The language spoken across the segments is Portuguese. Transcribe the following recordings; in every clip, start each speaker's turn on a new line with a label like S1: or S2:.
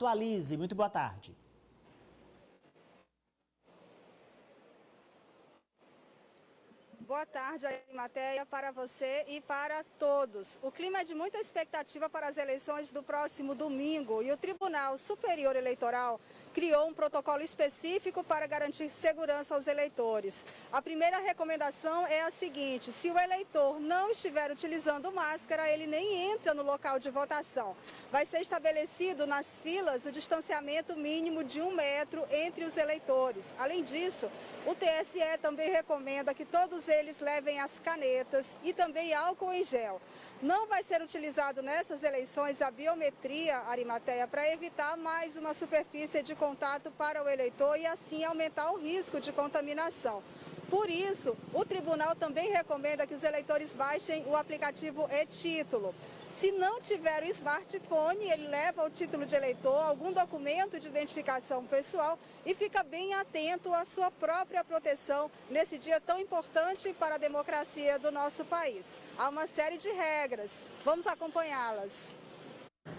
S1: atualize. Muito boa tarde.
S2: Boa tarde, Arimateia, para você e para todos. O clima é de muita expectativa para as eleições do próximo domingo e o Tribunal Superior Eleitoral criou um protocolo específico para garantir segurança aos eleitores. A primeira recomendação é a seguinte: se o eleitor não estiver utilizando máscara, ele nem entra no local de votação. Vai ser estabelecido nas filas o distanciamento mínimo de 1 metro entre os eleitores. Além disso, o TSE também recomenda que todos eles levem as canetas e também álcool em gel. Não vai ser utilizado nessas eleições a biometria, Arimateia, para evitar mais uma superfície de contato para o eleitor e assim aumentar o risco de contaminação. Por isso, o tribunal também recomenda que os eleitores baixem o aplicativo e-Título. Se não tiver o smartphone, ele leva o título de eleitor, algum documento de identificação pessoal e fica bem atento à sua própria proteção nesse dia tão importante para a democracia do nosso país. Há uma série de regras. Vamos acompanhá-las.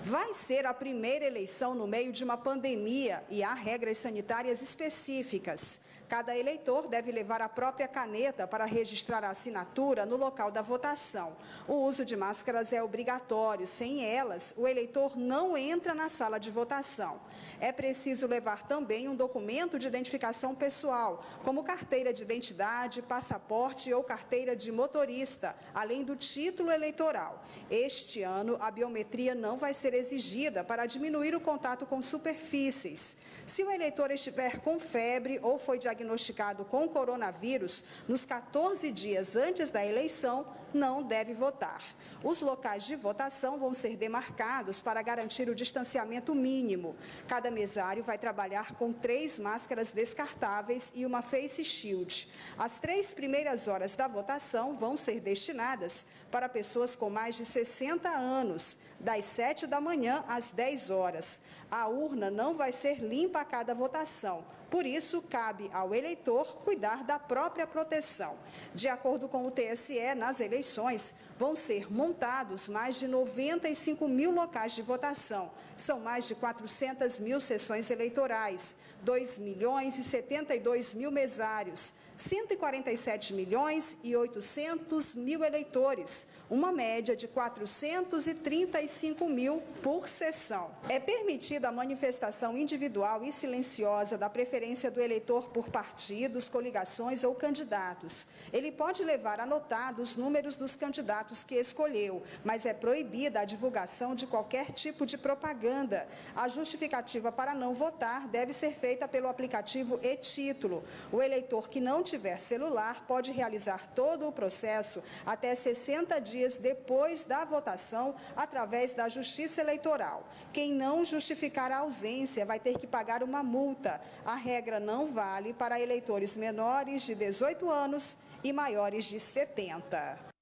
S2: Vai ser a primeira eleição no meio de uma pandemia e há regras sanitárias específicas. Cada eleitor deve levar a própria caneta para registrar a assinatura no local da votação. O uso de máscaras é obrigatório. Sem elas, o eleitor não entra na sala de votação. É preciso levar também um documento de identificação pessoal, como carteira de identidade, passaporte ou carteira de motorista, além do título eleitoral. Este ano, a biometria não vai ser exigida para diminuir o contato com superfícies. Se o eleitor estiver com febre ou foi diagnosticado com coronavírus, nos 14 dias antes da eleição, não deve votar. Os locais de votação vão ser demarcados para garantir o distanciamento mínimo. Cada mesário vai trabalhar com 3 máscaras descartáveis e uma face shield. As 3 primeiras horas da votação vão ser destinadas para pessoas com mais de 60 anos, das 7 da manhã às 10 horas. A urna não vai ser limpa a cada votação. Por isso, cabe ao eleitor cuidar da própria proteção. De acordo com o TSE, nas eleições vão ser montados mais de 95 mil locais de votação. São mais de 400 mil sessões eleitorais, 2 milhões e 72 mil mesários, 147 milhões e 800 mil eleitores, uma média de 435 mil por sessão. É permitida a manifestação individual e silenciosa da preferência do eleitor por partidos, coligações ou candidatos. Ele pode levar anotados os números dos candidatos que escolheu, mas é proibida a divulgação de qualquer tipo de propaganda. A justificativa para não votar deve ser feita pelo aplicativo e-Título. O eleitor que não tiver celular pode realizar todo o processo até 60 dias depois da votação através da Justiça Eleitoral. Quem não justificar a ausência vai ter que pagar uma multa. A regra não vale para eleitores menores de 18 anos e maiores de 70.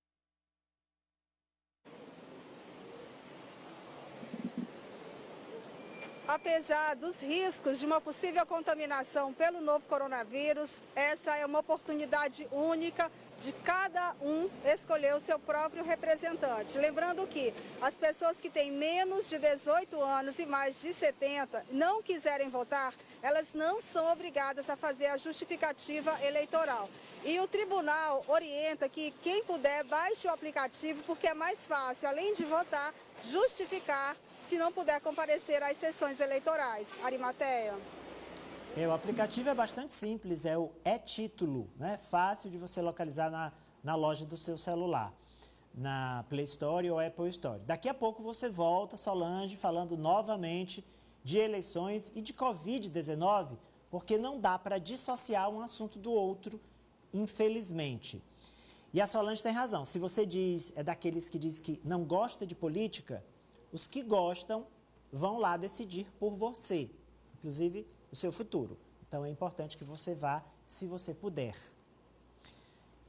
S2: Apesar dos riscos de uma possível contaminação pelo novo coronavírus, essa é uma oportunidade única de cada um escolher o seu próprio representante. Lembrando que as pessoas que têm menos de 18 anos e mais de 70 não quiserem votar, elas não são obrigadas a fazer a justificativa eleitoral. E o tribunal orienta que quem puder baixe o aplicativo porque é mais fácil, além de votar, justificar se não puder comparecer às sessões eleitorais. Arimateia.
S1: O aplicativo é bastante simples, é o e-Título, né? Fácil de você localizar na loja do seu celular, na Play Store ou Apple Store. Daqui a pouco você volta, Solange, falando novamente de eleições e de Covid-19, porque não dá para dissociar um assunto do outro, infelizmente. E a Solange tem razão, se você é daqueles que diz que não gosta de política, os que gostam vão lá decidir por você, inclusive o seu futuro. Então é importante que você vá, se você puder.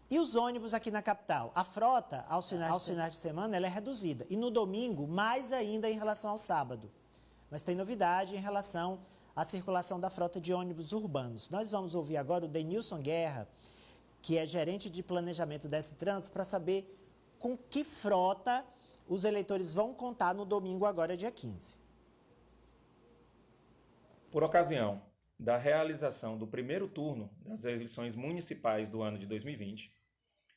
S1: E os ônibus aqui na capital? A frota, aos finais de semana, ela é reduzida. E no domingo, mais ainda em relação ao sábado. Mas tem novidade em relação à circulação da frota de ônibus urbanos. Nós vamos ouvir agora o Denilson Guerra, que é gerente de planejamento da S-Trans, para saber com que frota os eleitores vão contar no domingo, agora dia 15.
S3: Por ocasião da realização do primeiro turno das eleições municipais do ano de 2020,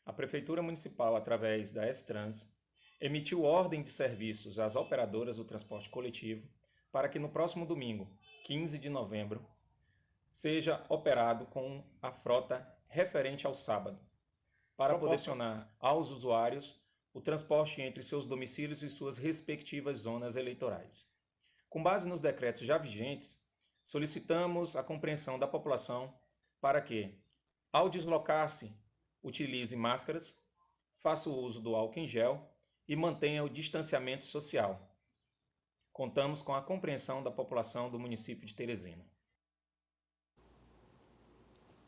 S3: a Prefeitura Municipal, através da S-Trans, emitiu ordem de serviços às operadoras do transporte coletivo para que no próximo domingo, 15 de novembro, seja operado com a frota referente ao sábado, para proporcionar aos usuários o transporte entre seus domicílios e suas respectivas zonas eleitorais. Com base nos decretos já vigentes, solicitamos a compreensão da população para que, ao deslocar-se, utilize máscaras, faça o uso do álcool em gel e mantenha o distanciamento social. Contamos com a compreensão da população do município de Teresina.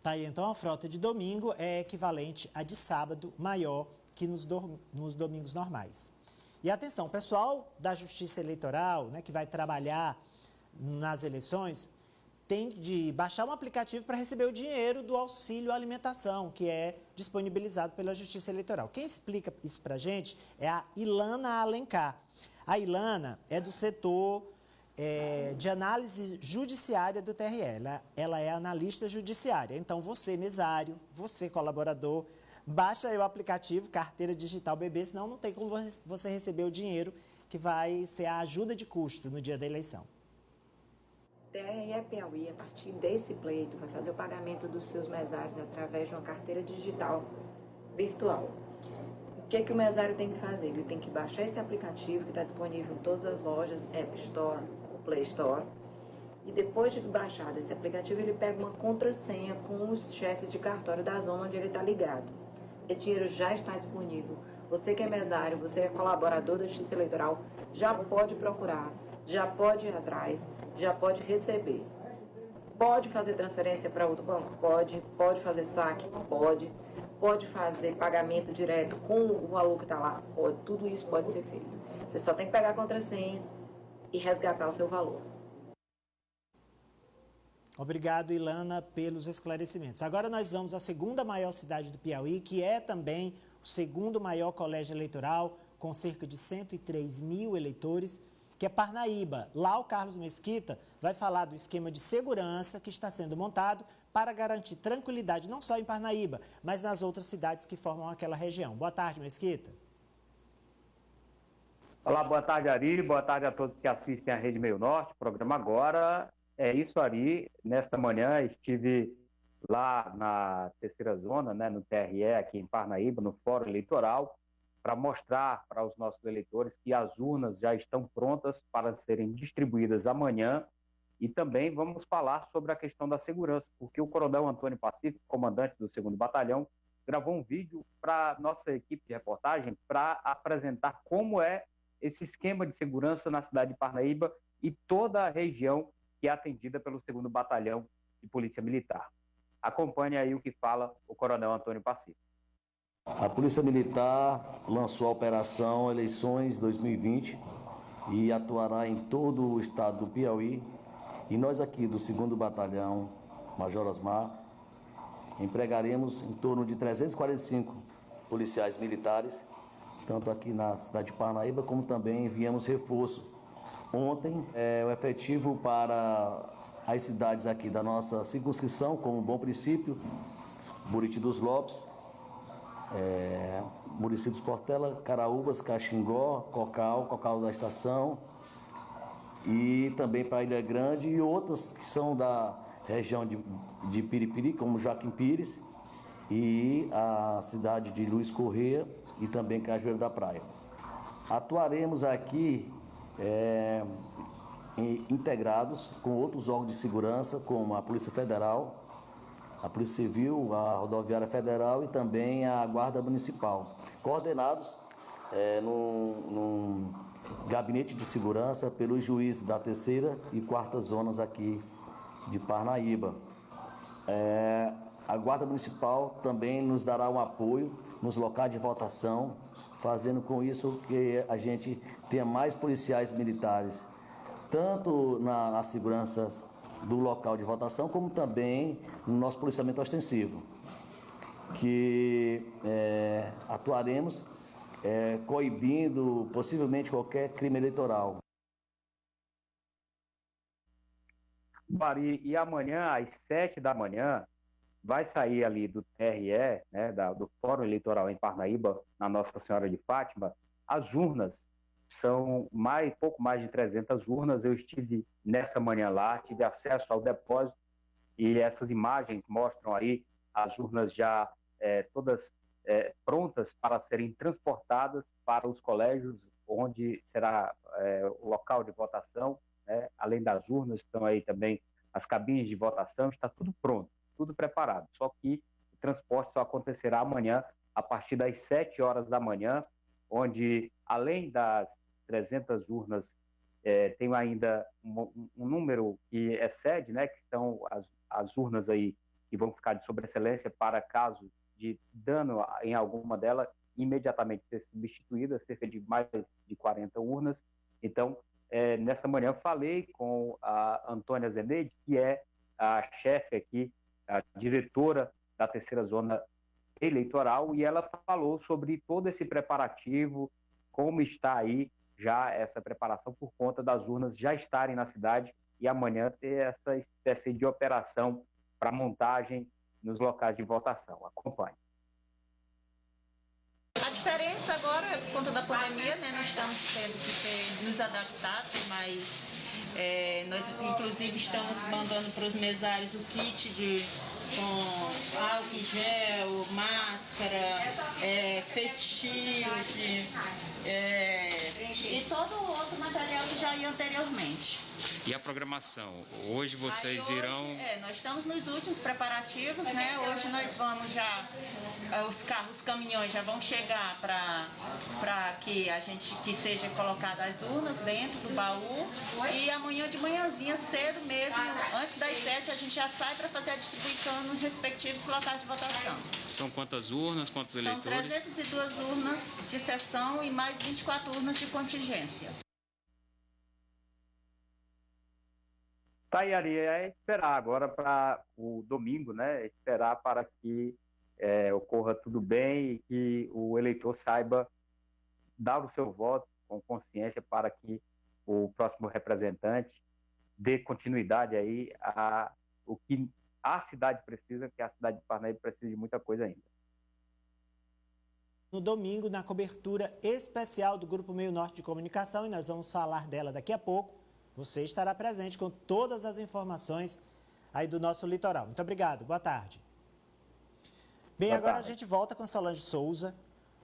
S1: Tá aí, então, a frota de domingo é equivalente à de sábado, maior que nos domingos normais. E atenção, o pessoal da Justiça Eleitoral, né, que vai trabalhar nas eleições, tem de baixar um aplicativo para receber o dinheiro do auxílio alimentação, que é disponibilizado pela Justiça Eleitoral. Quem explica isso para a gente é a Ilana Alencar. A Ilana é do setor de análise judiciária do TRE. Ela é analista judiciária. Então, você, mesário, você, colaborador, baixa aí o aplicativo Carteira Digital BB, senão não tem como você receber o dinheiro que vai ser a ajuda de custo no dia da eleição.
S4: TRE Piauí, a partir desse pleito, vai fazer o pagamento dos seus mesários através de uma carteira digital virtual. O que o mesário tem que fazer? Ele tem que baixar esse aplicativo que está disponível em todas as lojas, App Store, Play Store, e depois de baixar esse aplicativo, ele pega uma contrassenha com os chefes de cartório da zona onde ele está ligado. Esse dinheiro já está disponível. Você que é mesário, você que é colaborador da Justiça Eleitoral, já pode procurar, já pode ir atrás, já pode receber. Pode fazer transferência para outro banco? Pode. Pode fazer saque? Pode. Pode fazer pagamento direto com o valor que está lá? Pode. Tudo isso pode ser feito. Você só tem que pegar a contrassenha e resgatar o seu valor.
S1: Obrigado, Ilana, pelos esclarecimentos. Agora nós vamos à segunda maior cidade do Piauí, que é também o segundo maior colégio eleitoral, com cerca de 103 mil eleitores, que é Parnaíba. Lá o Carlos Mesquita vai falar do esquema de segurança que está sendo montado para garantir tranquilidade não só em Parnaíba, mas nas outras cidades que formam aquela região. Boa tarde, Mesquita.
S5: Olá, boa tarde, Ari. Boa tarde a todos que assistem à Rede Meio Norte. O programa agora é isso, Ari. Nesta manhã estive lá na terceira zona, né, no TRE, aqui em Parnaíba, no Fórum Eleitoral, para mostrar para os nossos eleitores que as urnas já estão prontas para serem distribuídas amanhã. E também vamos falar sobre a questão da segurança, porque o Coronel Antônio Pacífico, comandante do 2º Batalhão, gravou um vídeo para a nossa equipe de reportagem para apresentar como é esse esquema de segurança na cidade de Parnaíba e toda a região que é atendida pelo 2º Batalhão de Polícia Militar. Acompanhe aí o que fala o Coronel Antônio Pacífico.
S6: A Polícia Militar lançou a Operação Eleições 2020 e atuará em todo o estado do Piauí. E nós aqui do 2º Batalhão, Major Osmar, empregaremos em torno de 345 policiais militares, tanto aqui na cidade de Parnaíba, como também enviamos reforço. Ontem, o efetivo para as cidades aqui da nossa circunscrição, como Bom Princípio, Buriti dos Lopes, Murici dos Portela, Caraúbas, Caxingó, Cocal da Estação, e também para Ilha Grande e outras que são da região de Piripiri, como Joaquim Pires, e a cidade de Luiz Corrêa e também Cajueiro da Praia. Atuaremos aqui integrados com outros órgãos de segurança, como a Polícia Federal, a Polícia Civil, a Rodoviária Federal e também a Guarda Municipal, coordenados num gabinete de segurança pelos juízes da 3ª e 4ª zonas aqui de Parnaíba. A Guarda Municipal também nos dará um apoio nos locais de votação, fazendo com isso que a gente tenha mais policiais militares, tanto na segurança do local de votação, como também no nosso policiamento ostensivo, que atuaremos coibindo possivelmente qualquer crime eleitoral.
S5: Ari, e amanhã, às 7 da manhã, vai sair ali do TRE, né, do Fórum Eleitoral em Parnaíba, na Nossa Senhora de Fátima, as urnas. São pouco mais de 300 urnas. Eu estive nessa manhã lá, tive acesso ao depósito e essas imagens mostram aí as urnas já todas prontas para serem transportadas para os colégios, onde será o local de votação, né? Além das urnas, estão aí também as cabines de votação, está tudo pronto, tudo preparado. Só que o transporte só acontecerá amanhã, a partir das 7 horas da manhã, onde, além das 300 urnas, tem ainda um número que excede, né, que são as urnas aí que vão ficar de sobreexcelência para caso de dano em alguma delas, imediatamente ser substituída, cerca de mais de 40 urnas. Então, nessa manhã falei com a Antônia Zeneide, que é a chefe aqui, a diretora da terceira zona eleitoral, e ela falou sobre todo esse preparativo, como está aí já essa preparação por conta das urnas já estarem na cidade e amanhã ter essa espécie de operação para montagem nos locais de votação. Acompanhe.
S7: A diferença agora, por conta da pandemia, né, nós estamos tendo que nos adaptar, mas nós inclusive estamos mandando para os mesários o kit com álcool em gel, máscara, face shield e todo o outro material que já ia anteriormente.
S8: E a programação? Hoje vocês irão...
S7: Nós estamos nos últimos preparativos, né? Hoje nós vamos já... Os caminhões já vão chegar para que seja colocada as urnas dentro do baú. E amanhã de manhãzinha, cedo mesmo, antes das 7, a gente já sai para fazer a distribuição nos respectivos locais de votação.
S8: São quantas urnas, quantos eleitores?
S7: São 302 urnas de sessão e mais 24 urnas de contingência.
S5: Tá, e Ari, esperar agora para o domingo, né? Esperar para que ocorra tudo bem e que o eleitor saiba dar o seu voto com consciência para que o próximo representante dê continuidade aí o que a cidade precisa, que a cidade de Parnaíba precisa de muita coisa ainda.
S1: No domingo, na cobertura especial do Grupo Meio Norte de Comunicação, e nós vamos falar dela daqui a pouco, você estará presente com todas as informações aí do nosso litoral. Muito obrigado, boa tarde. Bem, agora a gente volta com Solange Souza.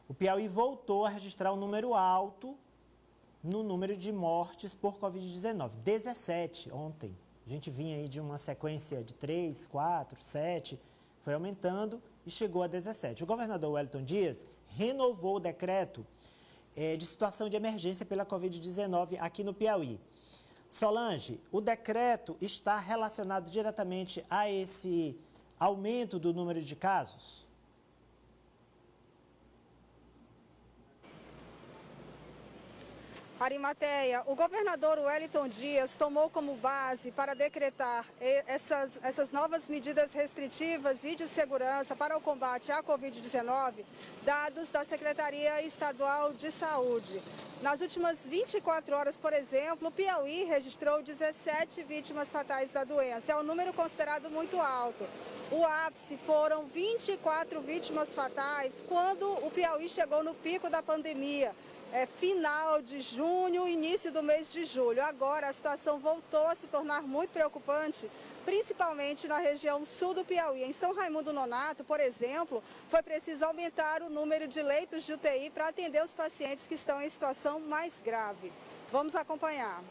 S1: O Piauí voltou a registrar um número alto no número de mortes por Covid-19. 17 ontem. A gente vinha aí de uma sequência de 3, 4, 7, foi aumentando e chegou a 17. O governador Wellington Dias renovou o decreto de situação de emergência pela Covid-19 aqui no Piauí. Solange, o decreto está relacionado diretamente a esse aumento do número de casos?
S2: Arimateia, o governador Wellington Dias tomou como base para decretar essas novas medidas restritivas e de segurança para o combate à Covid-19 dados da Secretaria Estadual de Saúde. Nas últimas 24 horas, por exemplo, o Piauí registrou 17 vítimas fatais da doença. É um número considerado muito alto. O ápice foram 24 vítimas fatais quando o Piauí chegou no pico da pandemia. Final de junho, início do mês de julho. Agora a situação voltou a se tornar muito preocupante, principalmente na região sul do Piauí. Em São Raimundo Nonato, por exemplo, foi preciso aumentar o número de leitos de UTI para atender os pacientes que estão em situação mais grave. Vamos acompanhar.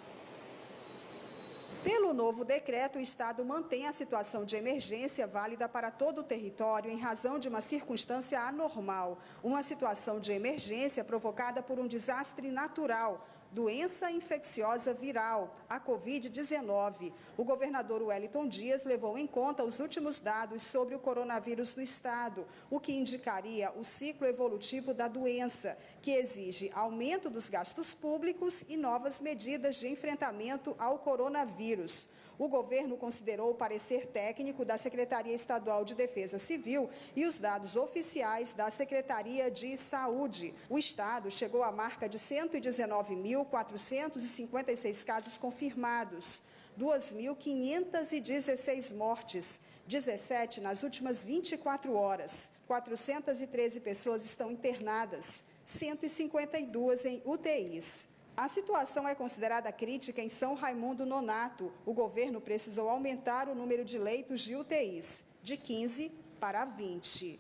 S2: Pelo novo decreto, o Estado mantém a situação de emergência válida para todo o território em razão de uma circunstância anormal, uma situação de emergência provocada por um desastre natural, doença infecciosa viral, a Covid-19. O governador Wellington Dias levou em conta os últimos dados sobre o coronavírus no estado, o que indicaria o ciclo evolutivo da doença, que exige aumento dos gastos públicos e novas medidas de enfrentamento ao coronavírus. O governo considerou o parecer técnico da Secretaria Estadual de Defesa Civil e os dados oficiais da Secretaria de Saúde. O estado chegou à marca de 119.456 casos confirmados. 2.516 mortes, 17 nas últimas 24 horas. 413 pessoas estão internadas, 152 em UTIs. A situação é considerada crítica em São Raimundo Nonato. O governo precisou aumentar o número de leitos de UTIs, de 15 para 20.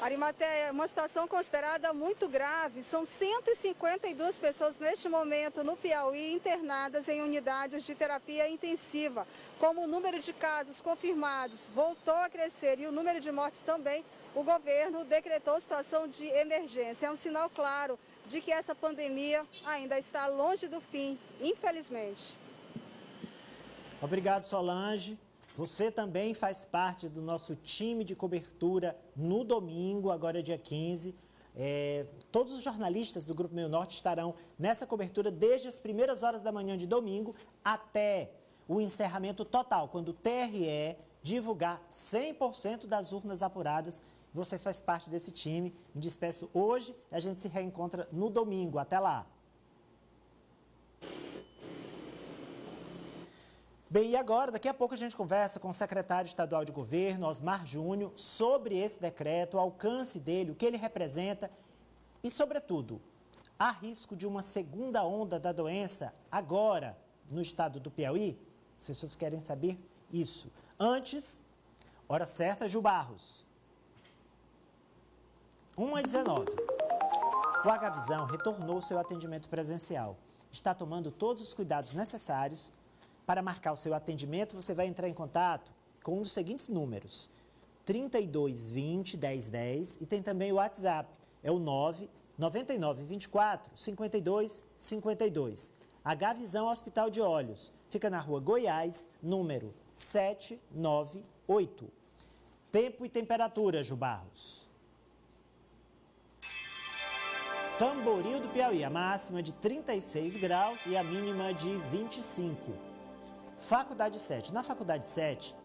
S2: Arimateia, uma situação considerada muito grave. São 152 pessoas neste momento no Piauí internadas em unidades de terapia intensiva. Como o número de casos confirmados voltou a crescer e o número de mortes também, o governo decretou situação de emergência. É um sinal claro de que essa pandemia ainda está longe do fim, infelizmente.
S1: Obrigado, Solange. Você também faz parte do nosso time de cobertura no domingo, agora é dia 15. Todos os jornalistas do Grupo Meio Norte estarão nessa cobertura desde as primeiras horas da manhã de domingo até o encerramento total, quando o TRE divulgar 100% das urnas apuradas. Você faz parte desse time. Me despeço hoje e a gente se reencontra no domingo. Até lá. Bem, e agora, daqui a pouco a gente conversa com o secretário estadual de governo, Osmar Júnior, sobre esse decreto, o alcance dele, o que ele representa e, sobretudo, há risco de uma segunda onda da doença agora no estado do Piauí? As pessoas querem saber isso. Antes, hora certa, Gil Barros. 1h19. O Agavisão retornou seu atendimento presencial. Está tomando todos os cuidados necessários. Para marcar o seu atendimento, você vai entrar em contato com um dos seguintes números: 3220 1010 e tem também o WhatsApp, é o 99924 5252. Agavisão Hospital de Olhos, fica na rua Goiás, número 798. Tempo e temperatura, Gil Barros. Tamboril do Piauí, a máxima de 36 graus e a mínima de 25. Faculdade 7. Na Faculdade 7,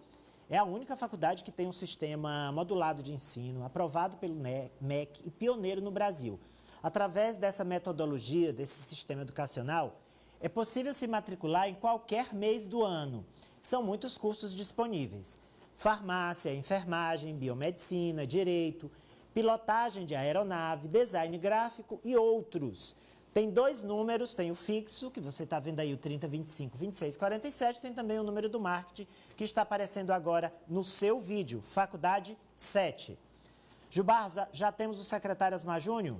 S1: é a única faculdade que tem um sistema modulado de ensino, aprovado pelo MEC e pioneiro no Brasil. Através dessa metodologia, desse sistema educacional, é possível se matricular em qualquer mês do ano. São muitos cursos disponíveis: farmácia, enfermagem, biomedicina, direito, pilotagem de aeronave, design gráfico e outros. Tem dois números, tem o fixo, que você está vendo aí, o 3025 2647, tem também o número do marketing, que está aparecendo agora no seu vídeo, Faculdade 7. Gil Barros, já temos o secretário Osmar Júnior?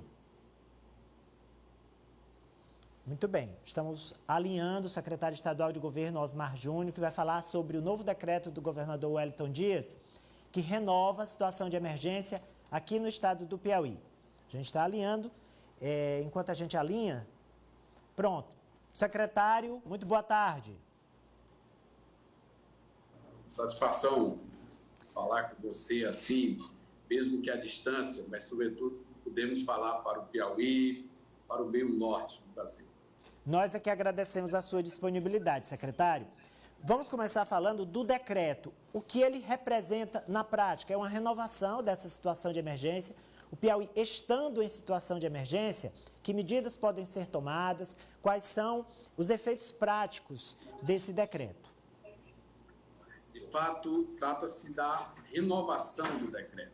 S1: Muito bem, estamos alinhando o secretário estadual de governo, Osmar Júnior, que vai falar sobre o novo decreto do governador Wellington Dias, que renova a situação de emergência aqui no estado do Piauí. A gente está alinhando. Enquanto a gente alinha, pronto. Secretário, muito boa tarde.
S9: Satisfação falar com você assim, mesmo que à distância, mas sobretudo podemos falar para o Piauí, para o meio norte do Brasil.
S1: Nós é que agradecemos a sua disponibilidade, secretário. Vamos começar falando do decreto. O que ele representa na prática? É uma renovação dessa situação de emergência. O Piauí estando em situação de emergência, que medidas podem ser tomadas? Quais são os efeitos práticos desse decreto?
S9: De fato, trata-se da renovação do decreto.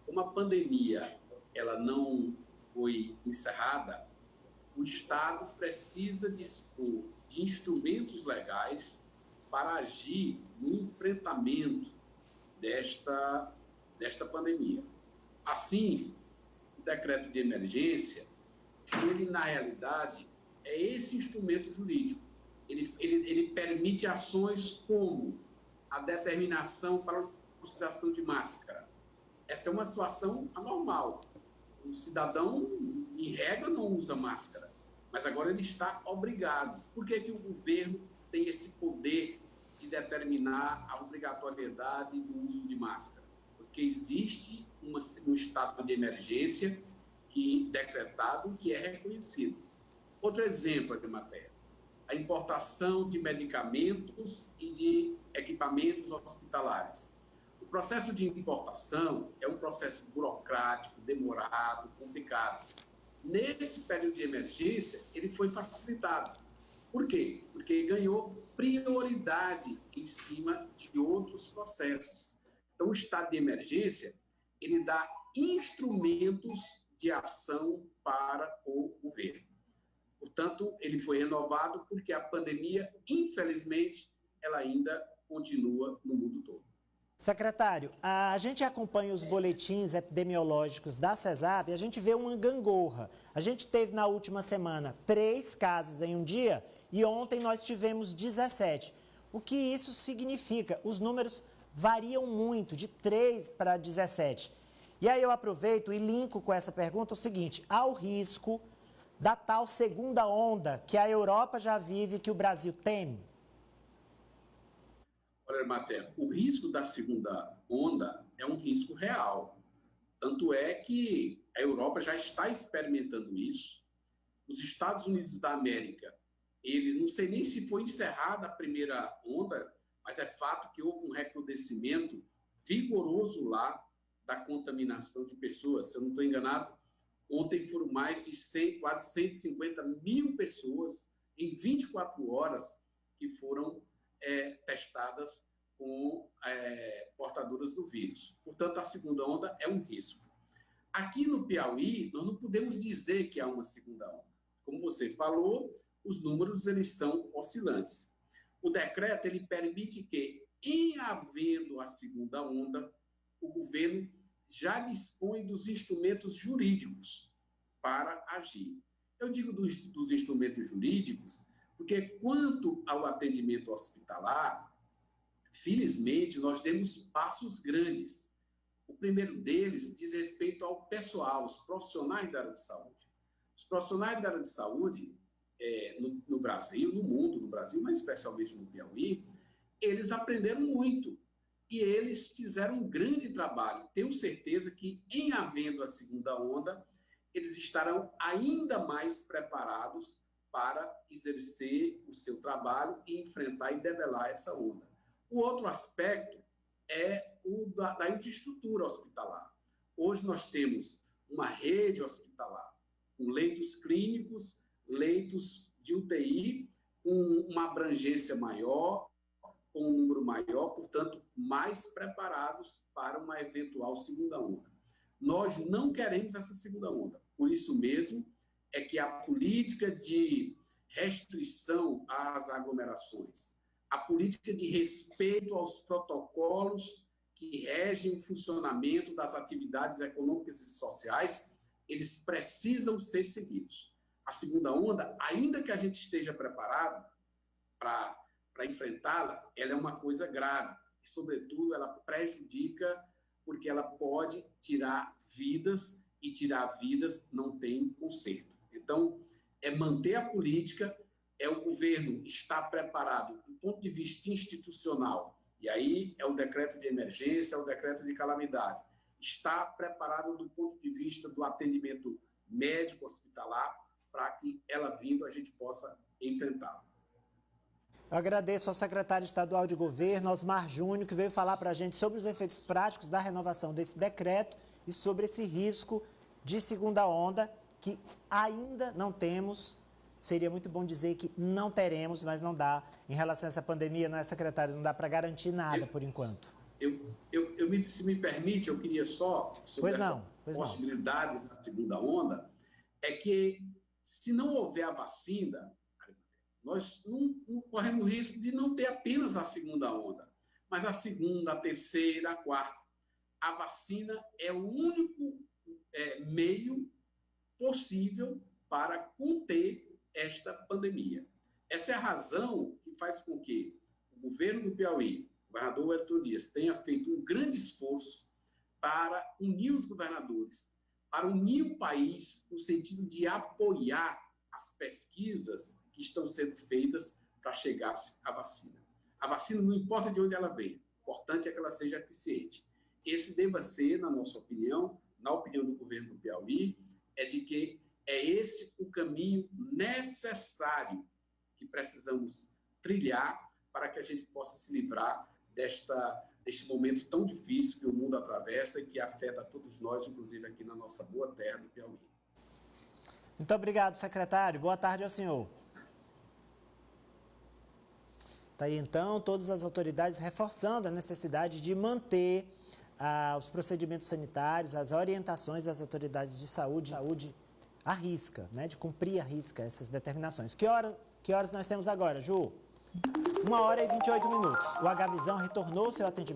S9: Como a pandemia ela não foi encerrada, o Estado precisa dispor de instrumentos legais para agir no enfrentamento desta pandemia. Assim, o decreto de emergência, ele, na realidade, é esse instrumento jurídico. Ele permite ações como a determinação para a utilização de máscara. Essa é uma situação anormal. O cidadão, em regra, não usa máscara, mas agora ele está obrigado. Por que o governo tem esse poder de determinar a obrigatoriedade do uso de máscara? Porque existe um estado de emergência decretado que é reconhecido. Outro exemplo aqui, matéria, a importação de medicamentos e de equipamentos hospitalares. O processo de importação é um processo burocrático, demorado, complicado. Nesse período de emergência, ele foi facilitado. Por quê? Porque ganhou prioridade em cima de outros processos. Então, o estado de emergência, ele dá instrumentos de ação para o governo. Portanto, ele foi renovado porque a pandemia, infelizmente, ela ainda continua no mundo todo.
S1: Secretário, a gente acompanha os boletins epidemiológicos da CESAB e a gente vê uma gangorra. A gente teve na última semana 3 casos em um dia e ontem nós tivemos 17. O que isso significa? Os números variam muito, de 3 para 17. E aí eu aproveito e linko com essa pergunta o seguinte: há o risco da tal segunda onda que a Europa já vive e que o Brasil teme?
S9: Olha, Maté, o risco da segunda onda é um risco real. Tanto é que a Europa já está experimentando isso. Os Estados Unidos da América, eles, não sei nem se foi encerrada a primeira onda, mas é fato que houve um recrudescimento vigoroso lá da contaminação de pessoas. Se eu não estou enganado, ontem foram mais de 100, quase 150 mil pessoas em 24 horas que foram testadas com portadoras do vírus. Portanto, a segunda onda é um risco. Aqui no Piauí, nós não podemos dizer que há uma segunda onda. Como você falou, os números eles são oscilantes. O decreto ele permite que, em havendo a segunda onda, o governo já dispõe dos instrumentos jurídicos para agir. Eu digo dos instrumentos jurídicos porque, quanto ao atendimento hospitalar, felizmente, nós demos passos grandes. O primeiro deles diz respeito ao pessoal, os profissionais da área de saúde. Os profissionais da área de saúde, no Brasil, no mundo, no Brasil, mas especialmente no Piauí, eles aprenderam muito e eles fizeram um grande trabalho. Tenho certeza que, em havendo a segunda onda, eles estarão ainda mais preparados para exercer o seu trabalho e enfrentar e debelar essa onda. O outro aspecto é o da infraestrutura hospitalar. Hoje nós temos uma rede hospitalar com leitos clínicos, leitos de UTI, com uma abrangência maior, com um número maior, portanto, mais preparados para uma eventual segunda onda. Nós não queremos essa segunda onda. Por isso mesmo é que a política de restrição às aglomerações, a política de respeito aos protocolos que regem o funcionamento das atividades econômicas e sociais, eles precisam ser seguidos. A segunda onda, ainda que a gente esteja preparado para enfrentá-la, ela é uma coisa grave e, sobretudo, ela prejudica porque ela pode tirar vidas e tirar vidas não tem conserto. Então, é manter a política, é o governo estar preparado do ponto de vista institucional, e aí é o decreto de emergência, é o decreto de calamidade, está preparado do ponto de vista do atendimento médico hospitalar para que ela vindo a gente possa enfrentá-la.
S1: Eu agradeço ao secretário estadual de governo, Osmar Júnior, que veio falar para a gente sobre os efeitos práticos da renovação desse decreto e sobre esse risco de segunda onda que ainda não temos. Seria muito bom dizer que não teremos, mas não dá. Em relação a essa pandemia, não é, secretário? Não dá para garantir nada por enquanto.
S9: Se me permite, eu queria só, sobre essa possibilidade da segunda onda, é que se não houver a vacina, nós não corremos o risco de não ter apenas a segunda onda, mas a segunda, a terceira, a quarta. A vacina é o único meio possível para conter esta pandemia. Essa é a razão que faz com que o governo do Piauí, o governador Wellington Dias, tenha feito um grande esforço para unir os governadores, para unir o país no sentido de apoiar as pesquisas que estão sendo feitas para chegar à vacina. A vacina, não importa de onde ela venha, o importante é que ela seja eficiente. Esse deva ser, na nossa opinião, na opinião do governo do Piauí, é de que é esse o caminho necessário que precisamos trilhar para que a gente possa se livrar deste momento tão difícil que o mundo atravessa e que afeta todos nós, inclusive aqui na nossa boa terra do Piauí.
S1: Muito obrigado, secretário. Boa tarde ao senhor. Está aí, então, todas as autoridades reforçando a necessidade de manter os procedimentos sanitários, as orientações das autoridades de saúde à risca, né? De cumprir à risca essas determinações. Que horas nós temos agora, Ju? 1h28. O H-Visão retornou seu atendimento.